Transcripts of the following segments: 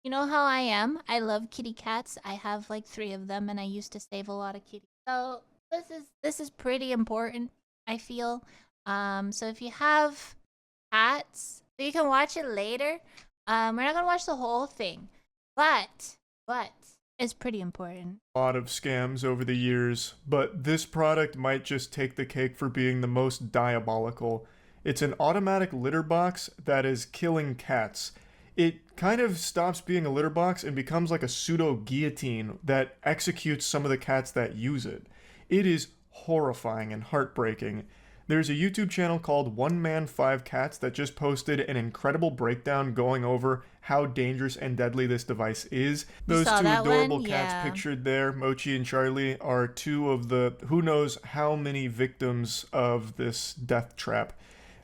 You know how I am? I love kitty cats. I have like 3 of them and I used to save a lot of kitties. So this is pretty important, I feel. So if you have cats, so you can watch it later. We're not gonna watch the whole thing. But it's pretty important. A lot of scams over the years, but this product might just take the cake for being the most diabolical. It's an automatic litter box that is killing cats. It kind of stops being a litter box and becomes like a pseudo guillotine that executes some of the cats that use it. It is horrifying and heartbreaking. There's a YouTube channel called One Man 5 Cats that just posted an incredible breakdown going over how dangerous and deadly this device is. Those two adorable cats pictured there, Mochi and Charlie, are 2 of the who knows how many victims of this death trap.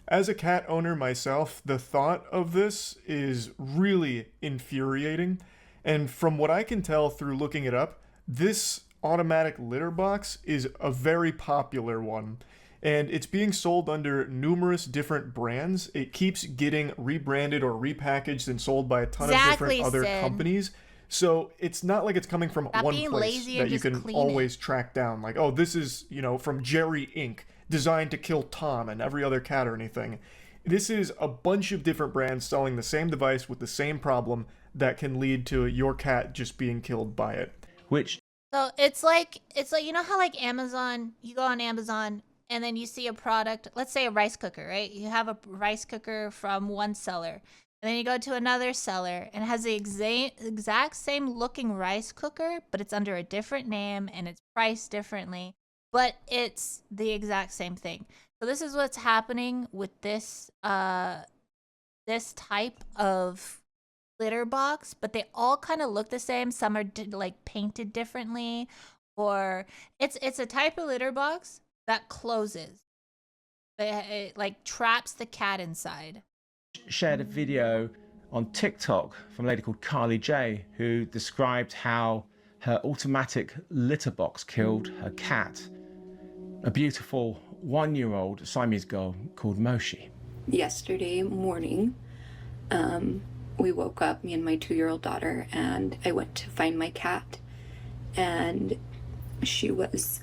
As a cat owner myself, the thought of this is really infuriating. And from what I can tell through looking it up, this automatic litter box is a very popular one. And it's being sold under numerous different brands. It keeps getting rebranded or repackaged and sold by a ton of different other companies. So it's not like it's coming from one place that you can always track down. Like, oh, this is, from Jerry Inc., designed to kill Tom and every other cat or anything. This is a bunch of different brands selling the same device with the same problem that can lead to your cat just being killed by it. So it's like you know how like Amazon, you go on Amazon and then you see a product, let's say a rice cooker, right? You have a rice cooker from one seller. And then you go to another seller and it has the exact same looking rice cooker, but it's under a different name and it's priced differently, but it's the exact same thing. So this is what's happening with this this type of litter box, but they all kind of look the same. Some are like painted differently, or it's a type of litter box that closes. It like traps the cat inside. Shared a video on TikTok from a lady called Carly J, who described how her automatic litter box killed her cat, a beautiful 1-year-old Siamese girl called Moshi. Yesterday morning, we woke up, me and my 2-year-old daughter, and I went to find my cat, and she was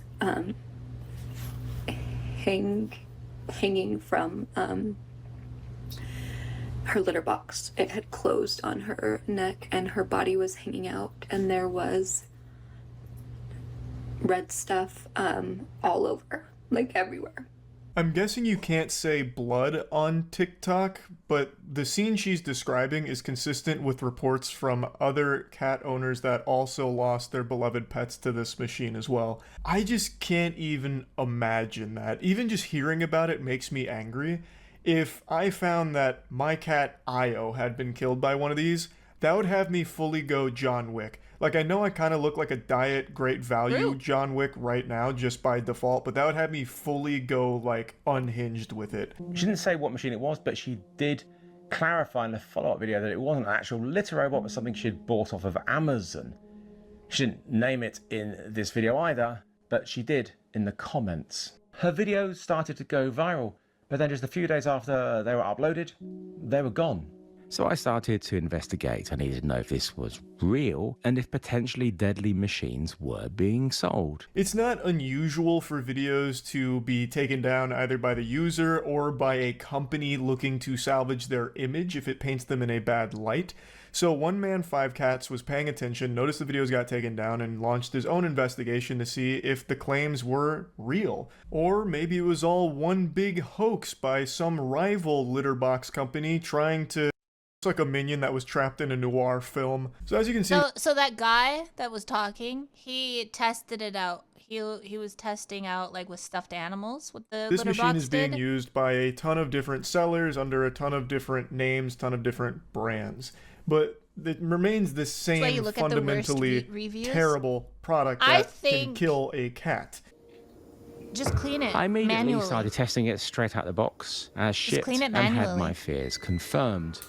hanging from her litter box. It had closed on her neck and her body was hanging out, and there was red stuff all over, like everywhere. I'm guessing you can't say blood on TikTok, but the scene she's describing is consistent with reports from other cat owners that also lost their beloved pets to this machine as well. I just can't even imagine that. Even just hearing about it makes me angry. If I found that my cat Io had been killed by one of these, that would have me fully go John Wick. Like, I know I kind of look like a diet great value John Wick right now just by default, but that would have me fully go like unhinged with it. She didn't say what machine it was, but she did clarify in the follow-up video that it wasn't an actual litter robot, but something she had bought off of Amazon. She didn't name it in this video either, but she did in the comments. Her videos started to go viral, but then just a few days after they were uploaded, they were gone. So I started to investigate. I needed to know if this was real and if potentially deadly machines were being sold. It's not unusual for videos to be taken down either by the user or by a company looking to salvage their image if it paints them in a bad light. So One Man 5 Cats was paying attention, noticed the videos got taken down, and launched his own investigation to see if the claims were real. Or maybe it was all one big hoax by some rival litter box company trying to... like a minion that was trapped in a noir film. So as you can see... So that guy that was talking, he tested it out. He was testing out like with stuffed animals with the this litter machine box is being used by a ton of different sellers under a ton of different names, ton of different brands. But it remains the same fundamentally terrible product that can kill a cat. Just clean it I immediately manually. started testing it straight out the box as shit and had my fears confirmed.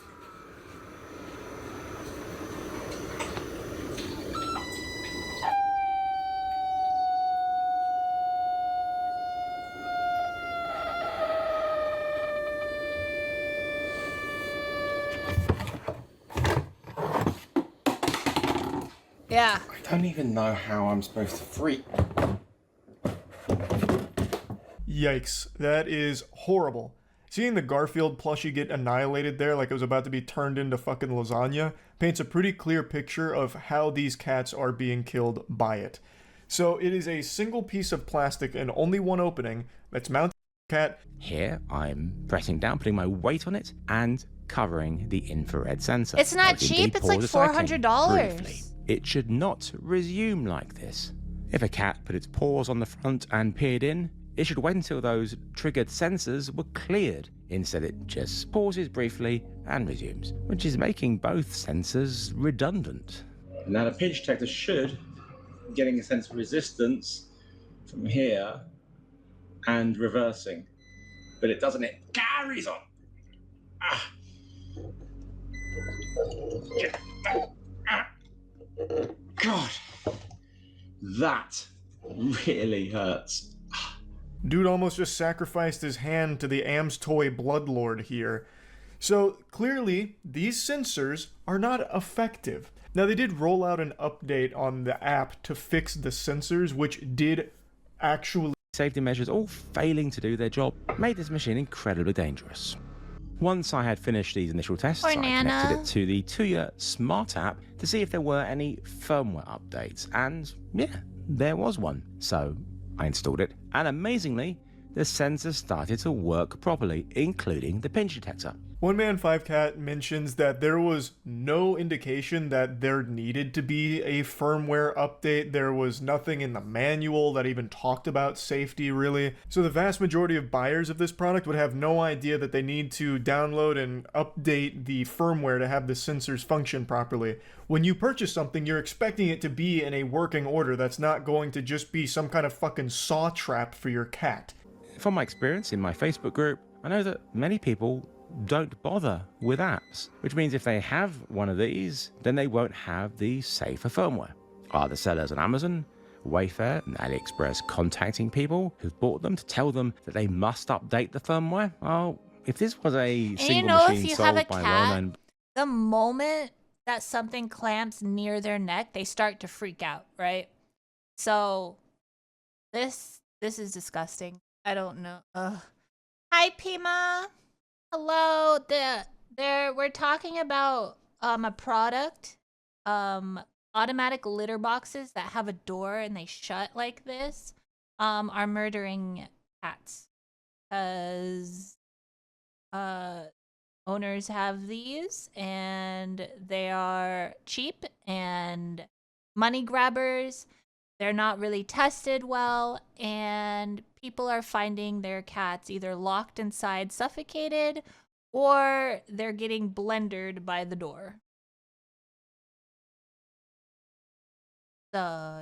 Yeah. I don't even know how I'm supposed to freak. Yikes, that is horrible. Seeing the Garfield plushie get annihilated there like it was about to be turned into fucking lasagna paints a pretty clear picture of how these cats are being killed by it. So it is a single piece of plastic and only one opening that's mounted to the cat. Here, I'm pressing down, putting my weight on it, and covering the infrared sensor. It's not It indeed cheap, it's like pauses cycling $400. briefly. It should not resume like this. If a cat put its paws on the front and peered in, it should wait until those triggered sensors were cleared. Instead, it just pauses briefly and resumes, which is making both sensors redundant. Now the pinch detector should be getting a sense of resistance from here and reversing, but it doesn't. It carries on. Ah. God, that really hurts. Dude almost just sacrificed his hand to the Am's Toy Bloodlord here. So clearly, these sensors are not effective. Now, they did roll out an update on the app to fix the sensors, which did actually. Safety measures all failing to do their job made this machine incredibly dangerous. Once I had finished these initial tests, Poor I connected Nana. it to the Tuya Smart app to see if there were any firmware updates, and yeah, there was one. So I installed it, and amazingly, the sensors started to work properly, including the pinch detector. One Man 5 Cat mentions that there was no indication that there needed to be a firmware update. There was nothing in the manual that even talked about safety, really. So the vast majority of buyers of this product would have no idea that they need to download and update the firmware to have the sensors function properly. When you purchase something, you're expecting it to be in a working order. That's not going to just be some kind of fucking saw trap for your cat. From my experience in my Facebook group, I know that many people don't bother with apps, which means if they have one of these, then they won't have the safer firmware. Are the sellers on Amazon, Wayfair, and AliExpress contacting people who've bought them to tell them that they must update the firmware? Well, if this was a single And you know, if machine you have sold a by a cat, well-known the moment that something clamps near their neck, they start to freak out, right? So this is disgusting. I don't know. Ugh. Hi, Pima. Hello. We're talking about a product, automatic litter boxes that have a door and they shut like this, are murdering cats because owners have these and they are cheap and money grabbers. They're not really tested well, and people are finding their cats either locked inside, suffocated, or they're getting blendered by the door. So,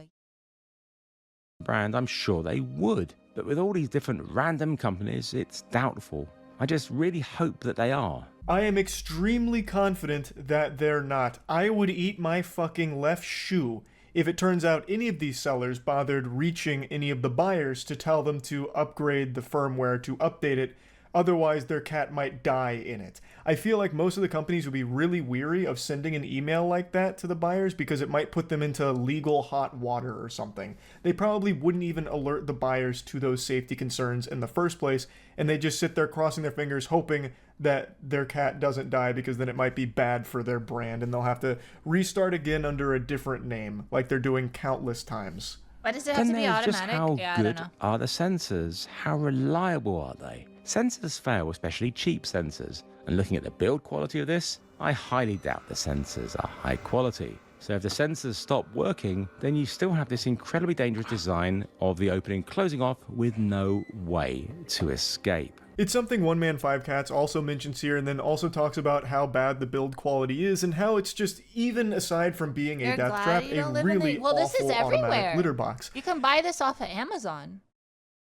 brand, I'm sure they would. But with all these different random companies, it's doubtful. I just really hope that they are. I am extremely confident that they're not. I would eat my fucking left shoe if it turns out any of these sellers bothered reaching any of the buyers to tell them to upgrade the firmware, to update it, otherwise their cat might die in it. I feel like most of the companies would be really weary of sending an email like that to the buyers because it might put them into legal hot water or something. They probably wouldn't even alert the buyers to those safety concerns in the first place, and they just sit there crossing their fingers hoping that their cat doesn't die because then it might be bad for their brand and they'll have to restart again under a different name like they're doing countless times. why does it have to be Then there's just automatic? how Yeah, I don't good know. are the sensors? How reliable are they? Sensors fail, especially cheap sensors. And looking at the build quality of this, I highly doubt the sensors are high quality. So if the sensors stop working, then you still have this incredibly dangerous design of the opening closing off with no way to escape. It's something One Man 5 Cats also mentions here, and then also talks about how bad the build quality is and how it's just, even aside from being a You're death glad trap, you a don't live in the- really Well, this is awful automatic everywhere. litter box. You can buy this off of Amazon.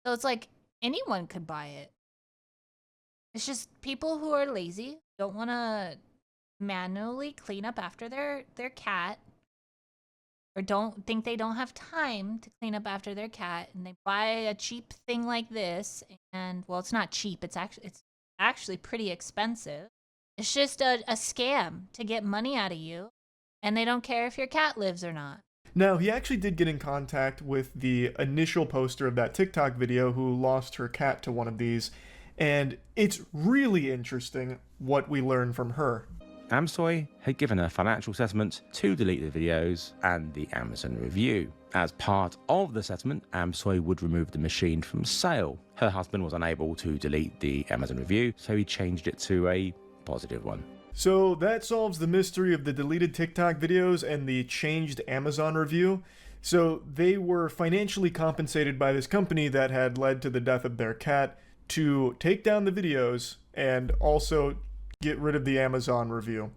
So it's like anyone could buy it. It's just people who are lazy, don't want to manually clean up after their cat, or don't think they don't have time to clean up after their cat, and they buy a cheap thing like this, and well, it's not cheap, it's actually pretty expensive. It's just a scam to get money out of you. and they don't care if your cat lives or not. Now, he actually did get in contact with the initial poster of that TikTok video who lost her cat to one of these, and it's really interesting what we learn from her. Amsoy had given her financial settlement to delete the videos and the Amazon review. As part of the settlement, Amsoy would remove the machine from sale. Her husband was unable to delete the Amazon review, so he changed it to a positive one. So that solves the mystery of the deleted TikTok videos and the changed Amazon review. So they were financially compensated by this company that had led to the death of their cat to take down the videos and also get rid of the Amazon review.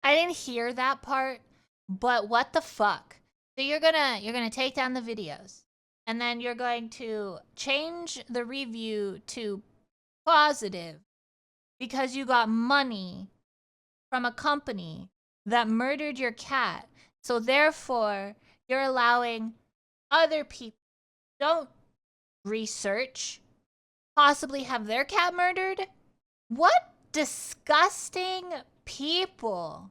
I didn't hear that part, but what the fuck? So you're gonna take down the videos, and then you're going to change the review to positive because you got money from a company that murdered your cat. So therefore, you're allowing other people don't research, possibly have their cat murdered? What disgusting people.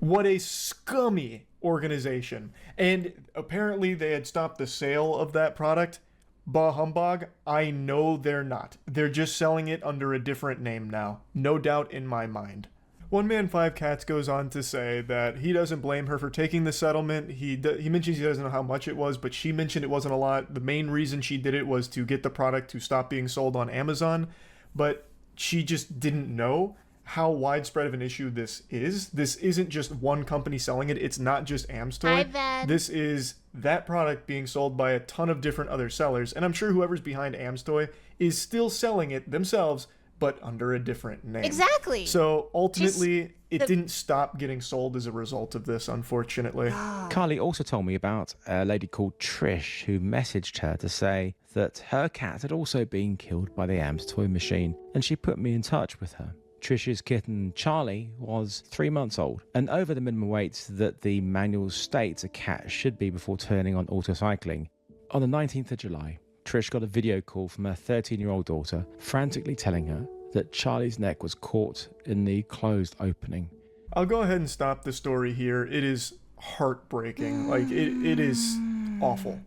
What a scummy organization. And apparently they had stopped the sale of that product. Bah humbug, I know they're not. They're just selling it under a different name now. No doubt in my mind. One Man 5 Cats goes on to say that he doesn't blame her for taking the settlement. He mentions he doesn't know how much it was, but she mentioned it wasn't a lot. The main reason she did it was to get the product to stop being sold on Amazon, but she just didn't know how widespread of an issue this is. This isn't just one company selling it. It's not just Amstoy. This is that product being sold by a ton of different other sellers. And I'm sure whoever's behind Amstoy is still selling it themselves, but under a different name. Exactly. So ultimately, it didn't stop getting sold as a result of this, unfortunately. Carly also told me about a lady called Trish who messaged her to say that her cat had also been killed by the Amstoy machine, and she put me in touch with her. Trish's kitten, Charlie, was 3 months old and over the minimum weight that the manual states a cat should be before turning on autocycling. On the 19th of July, Trish got a video call from her 13-year-old daughter, frantically telling her that Charlie's neck was caught in the closed opening. I'll go ahead and stop the story here. It is heartbreaking. Like, it is awful.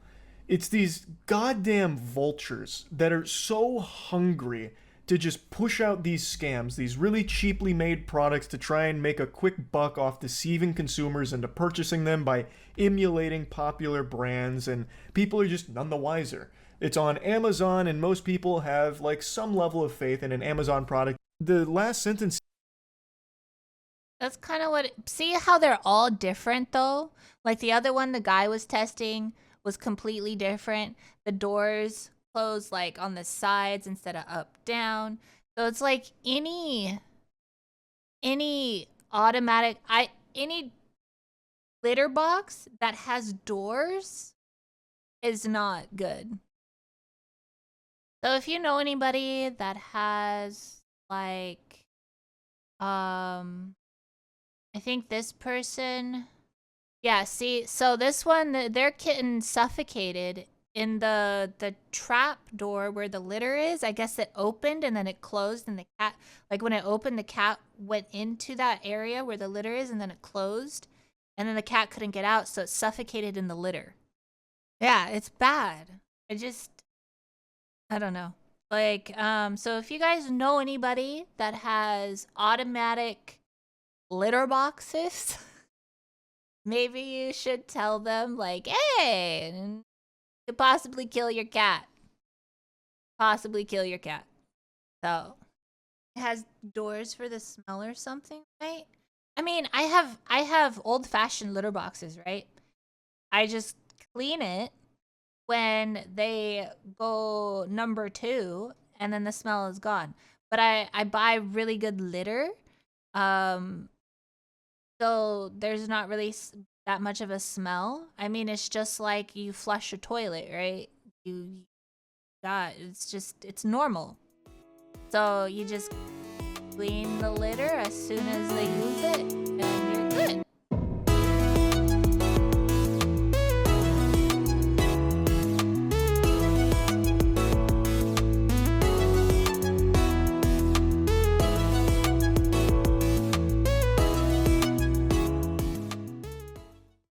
It's these goddamn vultures that are so hungry to just push out these scams, these really cheaply made products to try and make a quick buck off deceiving consumers into purchasing them by emulating popular brands, and people are just none the wiser. It's on Amazon, and most people have like some level of faith in an Amazon product. The last sentence. That's kind of what... See how they're all different, though? Like, the other one the guy was testing was completely different. The doors closed, like, on the sides instead of up, down. So it's like any automatic... Any litter box that has doors is not good. So if you know anybody that has, like... I think this person, yeah, see, so this one, their kitten suffocated in the trap door where the litter is. I guess it opened and then it closed, and the cat, like when it opened, the cat went into that area where the litter is, and then it closed, and then the cat couldn't get out, so it suffocated in the litter. Yeah, it's bad. I don't know. Like, so if you guys know anybody that has automatic litter boxes, maybe you should tell them, like, hey, you could possibly kill your cat. Possibly kill your cat. So, it has doors for the smell or something, right? I mean, I have old-fashioned litter boxes, right? I just clean it when they go number 2, and then the smell is gone. But I buy really good litter, so there's not really that much of a smell. I mean, it's just like you flush a toilet, right? It's normal. So you just clean the litter as soon as they use it,